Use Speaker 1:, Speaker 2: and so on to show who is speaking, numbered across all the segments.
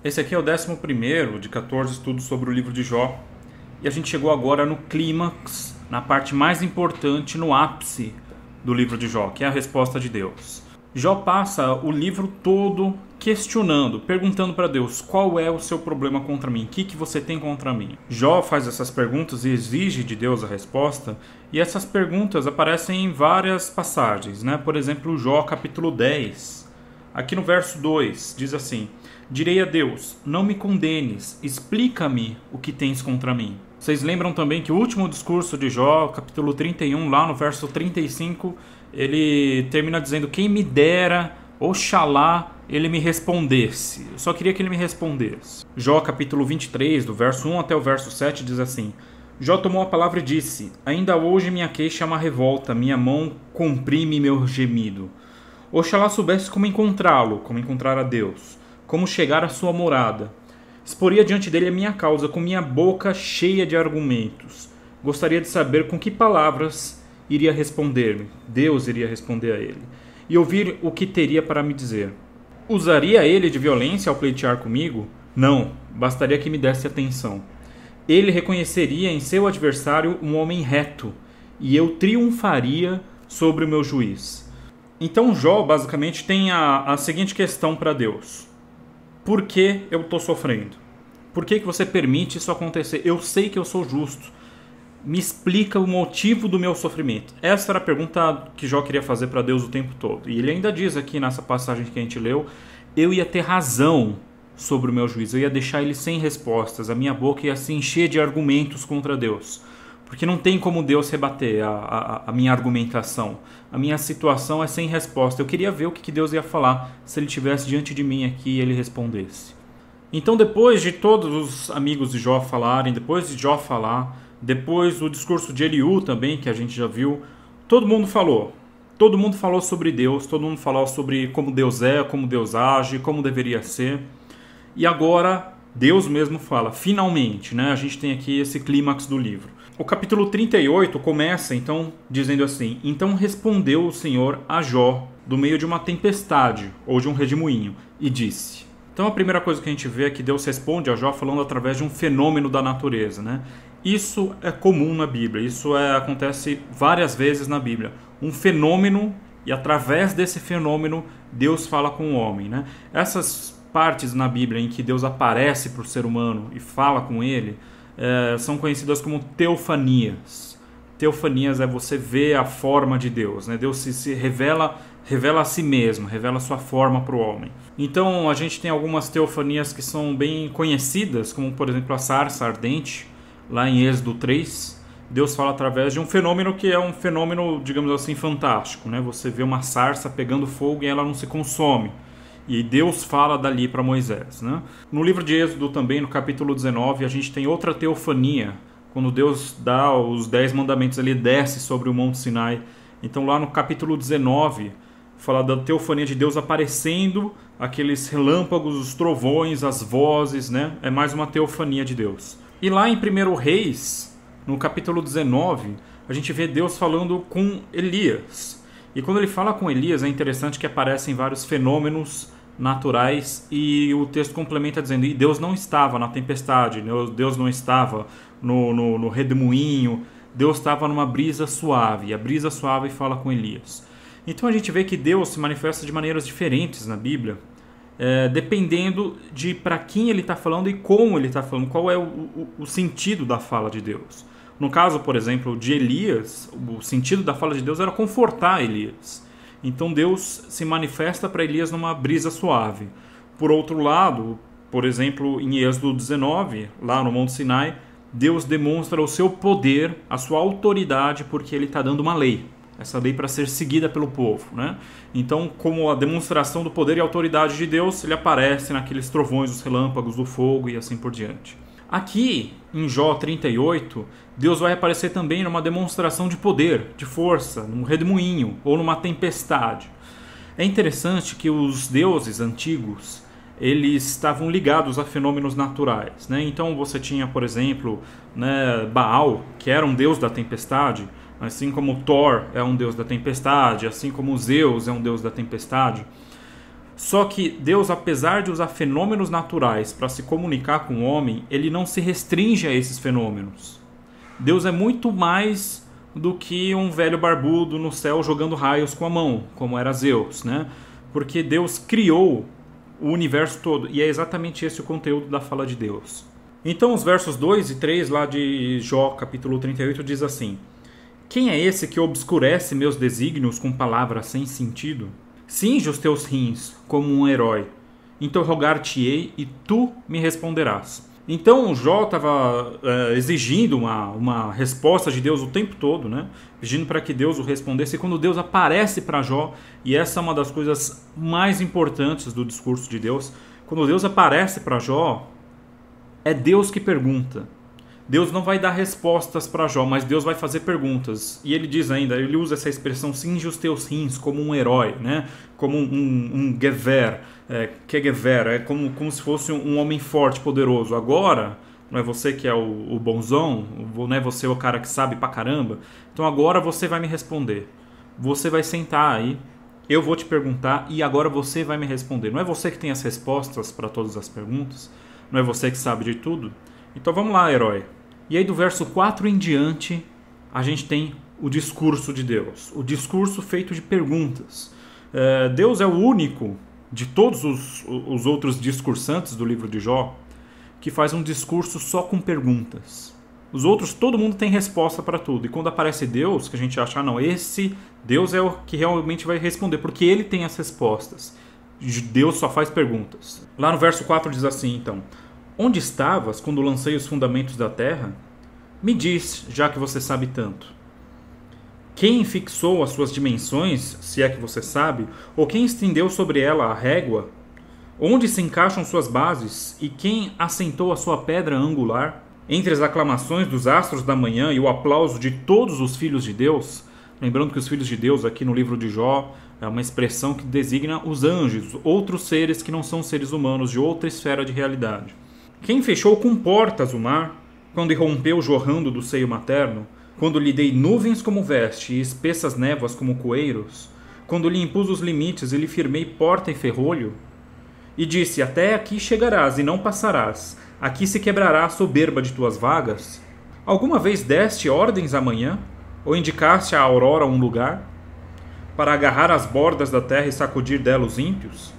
Speaker 1: Esse aqui é o 11º de 14 estudos sobre o livro de Jó. E a gente chegou agora no clímax, na parte mais importante, no ápice do livro de Jó, que é a resposta de Deus. Jó passa o livro todo questionando, perguntando para Deus: qual é o seu problema contra mim? O que você tem contra mim? Jó faz essas perguntas e exige de Deus a resposta. E essas perguntas aparecem em várias passagens, né? Por exemplo, Jó capítulo 10. Aqui no verso 2 diz assim: direi a Deus, não me condenes, explica-me o que tens contra mim. Vocês lembram também que o último discurso de Jó, capítulo 31, lá no verso 35, ele termina dizendo: quem me dera, oxalá, ele me respondesse. Eu só queria que ele me respondesse. Jó capítulo 23, do verso 1 até o verso 7, diz assim: Jó tomou a palavra e disse: ainda hoje minha queixa é uma revolta, minha mão comprime meu gemido. Oxalá soubesse como encontrá-lo, como encontrar a Deus, como chegar à sua morada. Exporia diante dele a minha causa, com minha boca cheia de argumentos. Gostaria de saber com que palavras iria responder-me. Deus iria responder a ele. E ouvir o que teria para me dizer. Usaria ele de violência ao pleitear comigo? Não, bastaria que me desse atenção. Ele reconheceria em seu adversário um homem reto, e eu triunfaria sobre o meu juiz. Então Jó basicamente tem a seguinte questão para Deus: por que eu estou sofrendo? Por que você permite isso acontecer? Eu sei que eu sou justo. Me explica o motivo do meu sofrimento. Essa era a pergunta que Jó queria fazer para Deus o tempo todo. E ele ainda diz aqui nessa passagem que a gente leu: eu ia ter razão sobre o meu juízo. Eu ia deixar ele sem respostas. A minha boca ia se encher de argumentos contra Deus. Porque não tem como Deus rebater a minha argumentação. A minha situação é sem resposta. Eu queria ver o que Deus ia falar se ele estivesse diante de mim aqui e ele respondesse. Então, depois de todos os amigos de Jó falarem, depois de Jó falar, depois do discurso de Eliú também, que a gente já viu, todo mundo falou. Todo mundo falou sobre Deus, todo mundo falou sobre como Deus é, como Deus age, como deveria ser. E agora Deus mesmo fala, finalmente, né? A gente tem aqui esse clímax do livro. O capítulo 38 começa então dizendo assim: então respondeu o Senhor a Jó do meio de uma tempestade ou de um redemoinho e disse. Então a primeira coisa que a gente vê é que Deus responde a Jó falando através de um fenômeno da natureza, né? Isso é comum na Bíblia, acontece várias vezes na Bíblia. Um fenômeno, e através desse fenômeno Deus fala com o homem, né? Essas partes na Bíblia em que Deus aparece para o ser humano e fala com ele são conhecidas como teofanias. Teofanias é você ver a forma de Deus, né? Deus se revela a si mesmo, revela a sua forma para o homem. Então a gente tem algumas teofanias que são bem conhecidas, como por exemplo a sarça ardente, lá em Êxodo 3. Deus fala através de um fenômeno que é um fenômeno, digamos assim, fantástico, né? Você vê uma sarça pegando fogo e ela não se consome. E Deus fala dali para Moisés, né? No livro de Êxodo também, no capítulo 19, a gente tem outra teofania. Quando Deus dá os 10 mandamentos, ele desce sobre o Monte Sinai. Então lá no capítulo 19, fala da teofania de Deus aparecendo, aqueles relâmpagos, os trovões, as vozes, né? É mais uma teofania de Deus. E lá em 1 Reis, no capítulo 19, a gente vê Deus falando com Elias. E quando ele fala com Elias, é interessante que aparecem vários fenômenos naturais e o texto complementa dizendo: e Deus não estava na tempestade, Deus não estava no redemoinho, Deus estava numa brisa suave, e a brisa suave fala com Elias. Então a gente vê que Deus se manifesta de maneiras diferentes na Bíblia, dependendo de para quem ele está falando e como ele está falando, qual é o sentido da fala de Deus. No caso, por exemplo, de Elias, o sentido da fala de Deus era confortar Elias. Então Deus se manifesta para Elias numa brisa suave. Por outro lado, por exemplo, em Êxodo 19, lá no Monte Sinai, Deus demonstra o seu poder, a sua autoridade, porque ele está dando uma lei. Essa lei para ser seguida pelo povo, né? Então, como a demonstração do poder e autoridade de Deus, ele aparece naqueles trovões, os relâmpagos, do fogo e assim por diante. Aqui, em Jó 38, Deus vai aparecer também numa demonstração de poder, de força, num redemoinho ou numa tempestade. É interessante que os deuses antigos, eles estavam ligados a fenômenos naturais, né? Então você tinha, por exemplo, né, Baal, que era um deus da tempestade, assim como Thor é um deus da tempestade, assim como Zeus é um deus da tempestade. Só que Deus, apesar de usar fenômenos naturais para se comunicar com o homem, ele não se restringe a esses fenômenos. Deus é muito mais do que um velho barbudo no céu jogando raios com a mão, como era Zeus, né? Porque Deus criou o universo todo, e é exatamente esse o conteúdo da fala de Deus. Então os versos 2 e 3 lá de Jó, capítulo 38, diz assim: Quem é esse que obscurece meus desígnios com palavras sem sentido? Cinge os teus rins como um herói, interrogar-te-ei e tu me responderás. Então Jó estava exigindo uma resposta de Deus o tempo todo, né? Pedindo para que Deus o respondesse. E quando Deus aparece para Jó, e essa é uma das coisas mais importantes do discurso de Deus, quando Deus aparece para Jó, é Deus que pergunta. Deus não vai dar respostas para Jó, mas Deus vai fazer perguntas. E ele diz ainda, ele usa essa expressão, cinge os teus rins, como um herói, né? Como um gever, que é gever, é como se fosse um homem forte, poderoso. Agora, não é você que é o bonzão, não é você o cara que sabe pra caramba. Então agora você vai me responder. Você vai sentar aí, eu vou te perguntar e agora você vai me responder. Não é você que tem as respostas para todas as perguntas, não é você que sabe de tudo. Então vamos lá, herói. E aí do verso 4 em diante, a gente tem o discurso de Deus. O discurso feito de perguntas. Deus é o único de todos os outros discursantes do livro de Jó que faz um discurso só com perguntas. Os outros, todo mundo tem resposta para tudo. E quando aparece Deus, que a gente acha, não, esse Deus é o que realmente vai responder, porque ele tem as respostas. Deus só faz perguntas. Lá no verso 4 diz assim, então: Onde estavas quando lancei os fundamentos da terra? Me diz, já que você sabe tanto. Quem fixou as suas dimensões, se é que você sabe, ou quem estendeu sobre ela a régua? Onde se encaixam suas bases, e quem assentou a sua pedra angular? Entre as aclamações dos astros da manhã e o aplauso de todos os filhos de Deus, lembrando que os filhos de Deus aqui no livro de Jó é uma expressão que designa os anjos, outros seres que não são seres humanos, de outra esfera de realidade. Quem fechou com portas o mar, quando irrompeu jorrando do seio materno, quando lhe dei nuvens como veste e espessas névoas como coeiros, quando lhe impus os limites e lhe firmei porta e ferrolho, e disse, até aqui chegarás e não passarás, aqui se quebrará a soberba de tuas vagas? Alguma vez deste ordens amanhã, ou indicaste à aurora um lugar, para agarrar as bordas da terra e sacudir dela os ímpios?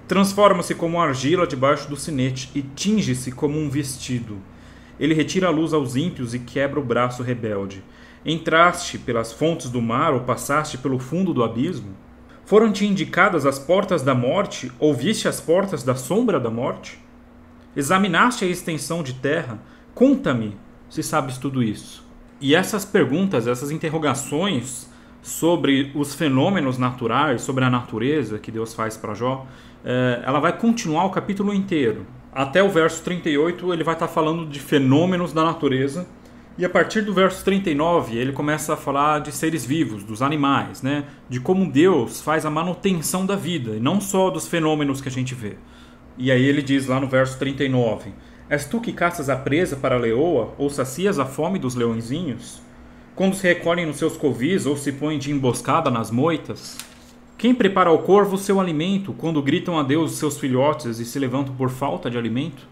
Speaker 1: Transforma-se como argila debaixo do sinete e tinge-se como um vestido. Ele retira a luz aos ímpios e quebra o braço rebelde. Entraste pelas fontes do mar ou passaste pelo fundo do abismo? Foram-te indicadas as portas da morte ou viste as portas da sombra da morte? Examinaste a extensão de terra? Conta-me se sabes tudo isso. E essas perguntas, essas interrogações sobre os fenômenos naturais, sobre a natureza que Deus faz para Jó, ela vai continuar o capítulo inteiro. Até o verso 38 ele vai estar falando de fenômenos da natureza, e a partir do verso 39 ele começa a falar de seres vivos, dos animais, né? De como Deus faz a manutenção da vida, e não só dos fenômenos que a gente vê. E aí ele diz lá no verso 39, És tu que caças a presa para a leoa, ou sacias a fome dos leõezinhos? Quando se recolhem nos seus covis, ou se põem de emboscada nas moitas? Quem prepara ao corvo o seu alimento, quando gritam a Deus os seus filhotes e se levantam por falta de alimento?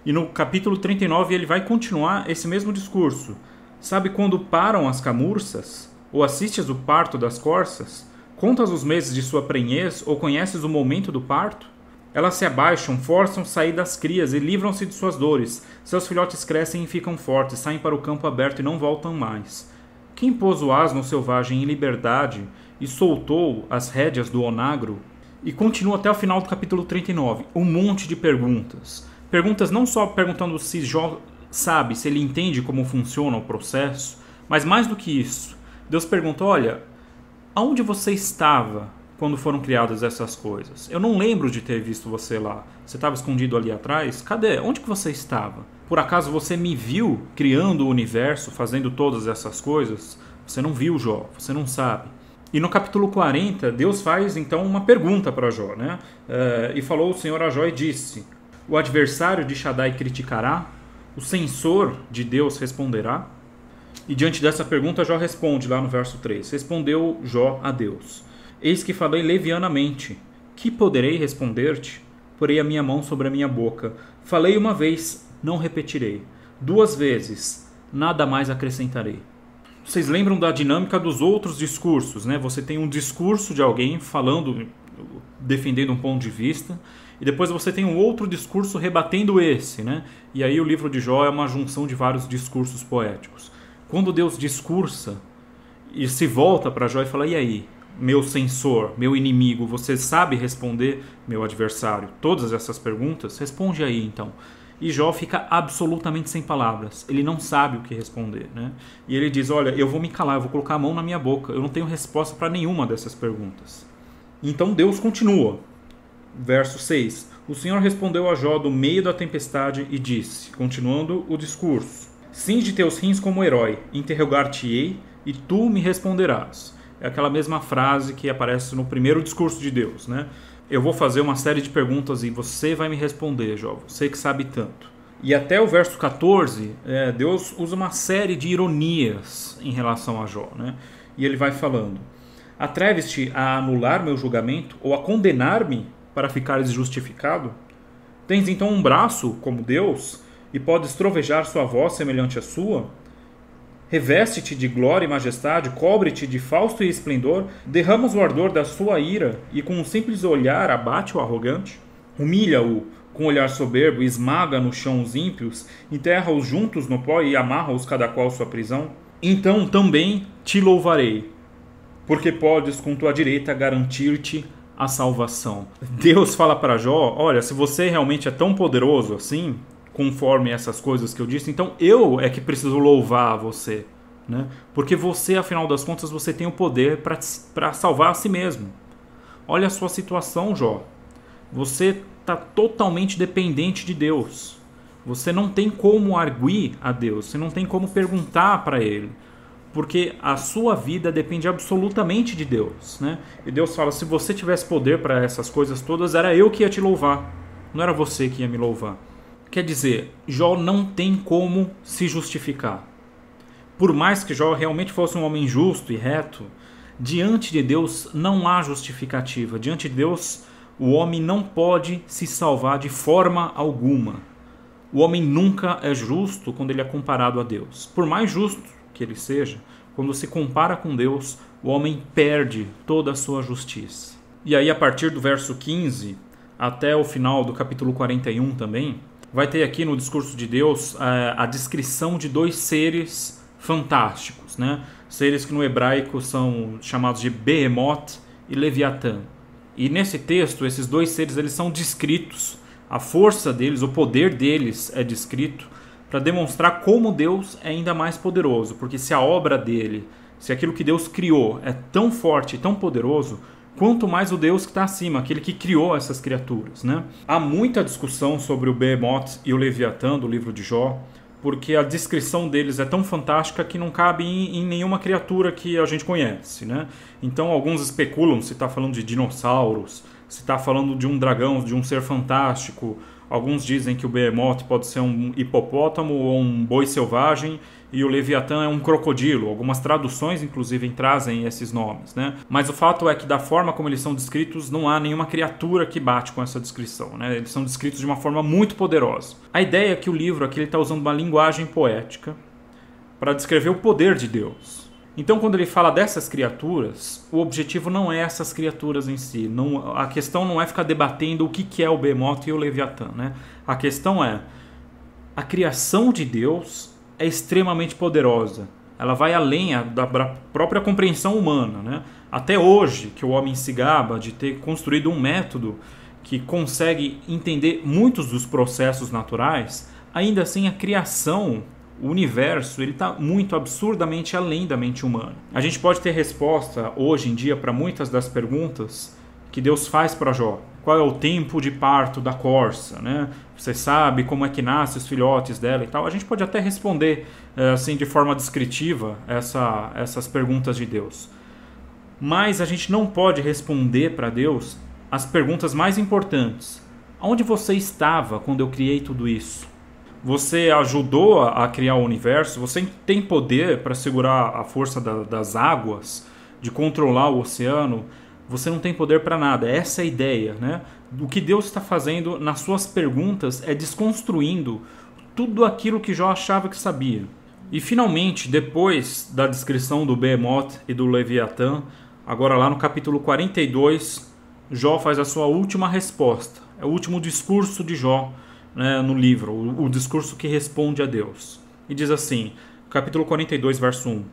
Speaker 1: E no capítulo 39 ele vai continuar esse mesmo discurso. Sabe quando param as camurças? Ou assistes o parto das corças? Contas os meses de sua prenhez, ou conheces o momento do parto? Elas se abaixam, forçam sair das crias e livram-se de suas dores. Seus filhotes crescem e ficam fortes, saem para o campo aberto e não voltam mais. Quem pôs o asno selvagem em liberdade e soltou as rédeas do onagro? E continua até o final do capítulo 39. Um monte de perguntas. Perguntas não só perguntando se Jó sabe, se ele entende como funciona o processo, mas mais do que isso. Deus pergunta, olha, aonde você estava quando foram criadas essas coisas? Eu não lembro de ter visto você lá. Você estava escondido ali atrás? Cadê? Onde que você estava? Por acaso você me viu criando o universo, fazendo todas essas coisas? Você não viu, Jó, você não sabe. E no capítulo 40, Deus faz então uma pergunta para Jó, né? E falou o Senhor a Jó e disse, o adversário de Shaddai criticará? O censor de Deus responderá? E diante dessa pergunta, Jó responde lá no verso 3. Respondeu Jó a Deus, eis que falei levianamente, Que poderei responder-te? Porei a minha mão sobre a minha boca. Falei uma vez, não repetirei. 2 vezes, nada mais acrescentarei. Vocês lembram da dinâmica dos outros discursos, né? Você tem um discurso de alguém falando, defendendo um ponto de vista, e depois você tem um outro discurso rebatendo esse, né? E aí o livro de Jó é uma junção de vários discursos poéticos. Quando Deus discursa e se volta para Jó e fala: e aí, meu censor, meu inimigo, você sabe responder, meu adversário, todas essas perguntas? Responde aí então. E Jó fica absolutamente sem palavras. Ele não sabe o que responder, né? E ele diz: olha, eu vou me calar, eu vou colocar a mão na minha boca. Eu não tenho resposta para nenhuma dessas perguntas. Então Deus continua. Verso 6. O Senhor respondeu a Jó do meio da tempestade e disse, continuando o discurso: cinge teus rins como herói, interrogar-te-ei e tu me responderás. É aquela mesma frase que aparece no primeiro discurso de Deus, né? Eu vou fazer uma série de perguntas e você vai me responder, Jó, você que sabe tanto. E até o verso 14, Deus usa uma série de ironias em relação a Jó, né? E ele vai falando: atreves-te a anular meu julgamento ou a condenar-me para ficares justificado? Tens então um braço como Deus e podes trovejar sua voz semelhante à sua? Reveste-te de glória e majestade, cobre-te de fausto e esplendor, derramas o ardor da sua ira e com um simples olhar abate o arrogante? Humilha-o com olhar soberbo, esmaga no chão os ímpios, enterra-os juntos no pó e amarra-os cada qual sua prisão? Então também te louvarei, porque podes com tua direita garantir-te a salvação. Deus fala para Jó: olha, se você realmente é tão poderoso assim, conforme essas coisas que eu disse, então eu é que preciso louvar você, né? Porque você, afinal das contas, você tem o poder para salvar a si mesmo. Olha a sua situação, Jó. Você está totalmente dependente de Deus. Você não tem como arguir a Deus, você não tem como perguntar para Ele, porque a sua vida depende absolutamente de Deus, né? E Deus fala: se você tivesse poder para essas coisas todas, era eu que ia te louvar, não era você que ia me louvar. Quer dizer, Jó não tem como se justificar. Por mais que Jó realmente fosse um homem justo e reto, diante de Deus não há justificativa. Diante de Deus, o homem não pode se salvar de forma alguma. O homem nunca é justo quando ele é comparado a Deus. Por mais justo que ele seja, quando se compara com Deus, o homem perde toda a sua justiça. E aí, a partir do verso 15 até o final do capítulo 41 também, vai ter aqui no discurso de Deus a descrição de 2 seres fantásticos, né? Seres que no hebraico são chamados de Behemoth e Leviatã. E nesse texto, esses 2 seres eles são descritos, a força deles, o poder deles é descrito para demonstrar como Deus é ainda mais poderoso. Porque se a obra dele, se aquilo que Deus criou é tão forte e tão poderoso, quanto mais o Deus que está acima, aquele que criou essas criaturas, né? Há muita discussão sobre o Behemoth e o Leviatã do livro de Jó, porque a descrição deles é tão fantástica que não cabe em nenhuma criatura que a gente conhece, né? Então alguns especulam se está falando de dinossauros, se está falando de um dragão, de um ser fantástico. Alguns dizem que o Behemoth pode ser um hipopótamo ou um boi selvagem e o Leviatã é um crocodilo. Algumas traduções, inclusive, trazem esses nomes, né? Mas o fato é que, da forma como eles são descritos, não há nenhuma criatura que bate com essa descrição, né? Eles são descritos de uma forma muito poderosa. A ideia é que o livro aqui está usando uma linguagem poética para descrever o poder de Deus. Então, quando ele fala dessas criaturas, o objetivo não é essas criaturas em si. Não, a questão não é ficar debatendo o que é o Behemoth e o Leviatã, né? A questão é: a criação de Deus é extremamente poderosa. Ela vai além da própria compreensão humana, né? Até hoje, que o homem se gaba de ter construído um método que consegue entender muitos dos processos naturais, ainda assim a criação, o universo, ele está muito absurdamente além da mente humana. A gente pode ter resposta hoje em dia para muitas das perguntas que Deus faz para Jó. Qual é o tempo de parto da corça, né? Você sabe como é que nascem os filhotes dela e tal. A gente pode até responder assim de forma descritiva essas perguntas de Deus. Mas a gente não pode responder para Deus as perguntas mais importantes. Onde você estava quando eu criei tudo isso? Você ajudou a criar o universo? Você tem poder para segurar a força das águas, de controlar o oceano? Você não tem poder para nada. Essa é a ideia, né? O que Deus está fazendo nas suas perguntas é desconstruindo tudo aquilo que Jó achava que sabia. E finalmente, depois da descrição do Behemoth e do Leviatã, agora lá no capítulo 42, Jó faz a sua última resposta. É o último discurso de Jó, né, no livro, o discurso que responde a Deus. E diz assim, capítulo 42, verso 1.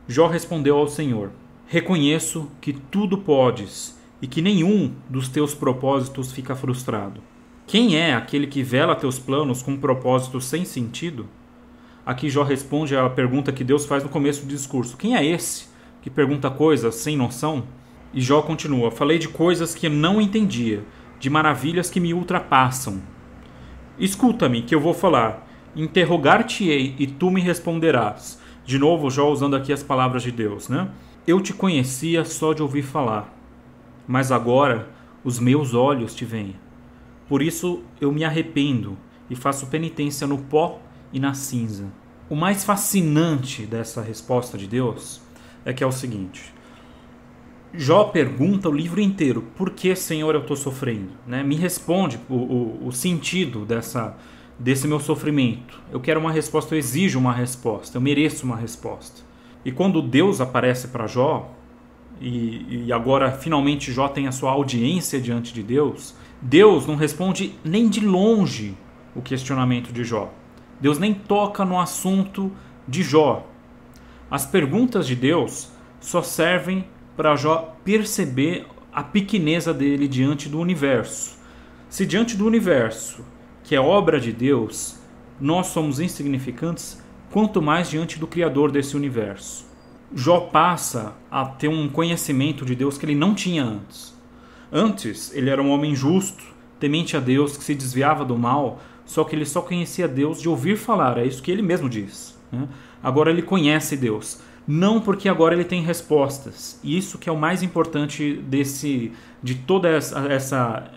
Speaker 1: Jó respondeu ao Senhor: reconheço que tudo podes e que nenhum dos teus propósitos fica frustrado. Quem é aquele que vela teus planos com propósitos sem sentido? Aqui Jó responde à pergunta que Deus faz no começo do discurso. Quem é esse que pergunta coisas sem noção? E Jó continua: falei de coisas que não entendia, de maravilhas que me ultrapassam. Escuta-me, que eu vou falar. Interrogar-te-ei e tu me responderás. De novo, Jó usando aqui as palavras de Deus, né? Eu te conhecia só de ouvir falar, mas agora os meus olhos te veem. Por isso eu me arrependo e faço penitência no pó e na cinza. O mais fascinante dessa resposta de Deus é que é o seguinte: Jó pergunta o livro inteiro: por que, Senhor, eu estou sofrendo? Né? Me responde o sentido desse meu sofrimento. Eu quero uma resposta, eu exijo uma resposta, eu mereço uma resposta. E quando Deus aparece para Jó, e agora finalmente Jó tem a sua audiência diante de Deus, Deus não responde nem de longe o questionamento de Jó. Deus nem toca no assunto de Jó. As perguntas de Deus só servem para Jó perceber a pequeneza dele diante do universo. Se diante do universo, que é obra de Deus, nós somos insignificantes, quanto mais diante do Criador desse universo. Jó passa a ter um conhecimento de Deus que ele não tinha antes. Antes, ele era um homem justo, temente a Deus, que se desviava do mal, só que ele só conhecia Deus de ouvir falar, é isso que ele mesmo diz, né? Agora ele conhece Deus, não porque agora ele tem respostas. E isso que é o mais importante de todo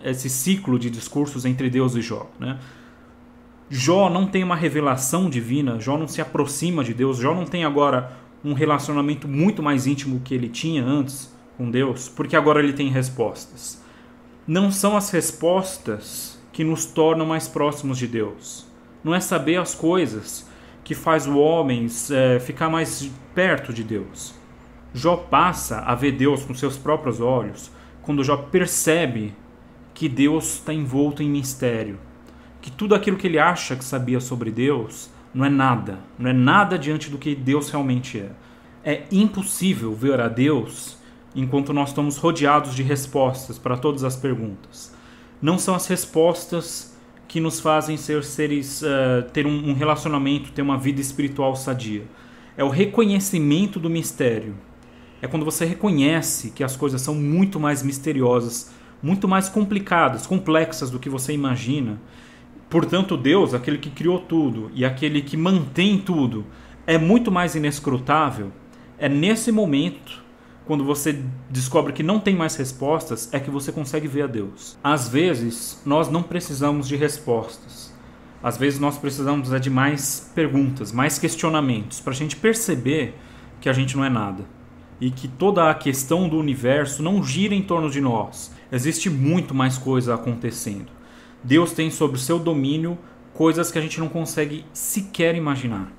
Speaker 1: esse ciclo de discursos entre Deus e Jó, né? Jó não tem uma revelação divina, Jó não se aproxima de Deus, Jó não tem agora um relacionamento muito mais íntimo que ele tinha antes com Deus, porque agora ele tem respostas. Não são as respostas que nos tornam mais próximos de Deus. Não é saber as coisas que faz o homem ficar mais perto de Deus. Jó passa a ver Deus com seus próprios olhos quando Jó percebe que Deus está envolto em mistério. Que tudo aquilo que ele acha que sabia sobre Deus não é nada diante do que Deus realmente é. É impossível ver a Deus enquanto nós estamos rodeados de respostas para todas as perguntas. Não são as respostas que nos fazem ser seres, ter um relacionamento, ter uma vida espiritual sadia. É o reconhecimento do mistério. É quando você reconhece que as coisas são muito mais misteriosas, muito mais complicadas, complexas do que você imagina. Portanto, Deus, aquele que criou tudo e aquele que mantém tudo, é muito mais inescrutável. É nesse momento, quando você descobre que não tem mais respostas, é que você consegue ver a Deus. Às vezes, nós não precisamos de respostas. Às vezes, nós precisamos de mais perguntas, mais questionamentos, para a gente perceber que a gente não é nada. E que toda a questão do universo não gira em torno de nós. Existe muito mais coisa acontecendo. Deus tem sob o seu domínio coisas que a gente não consegue sequer imaginar.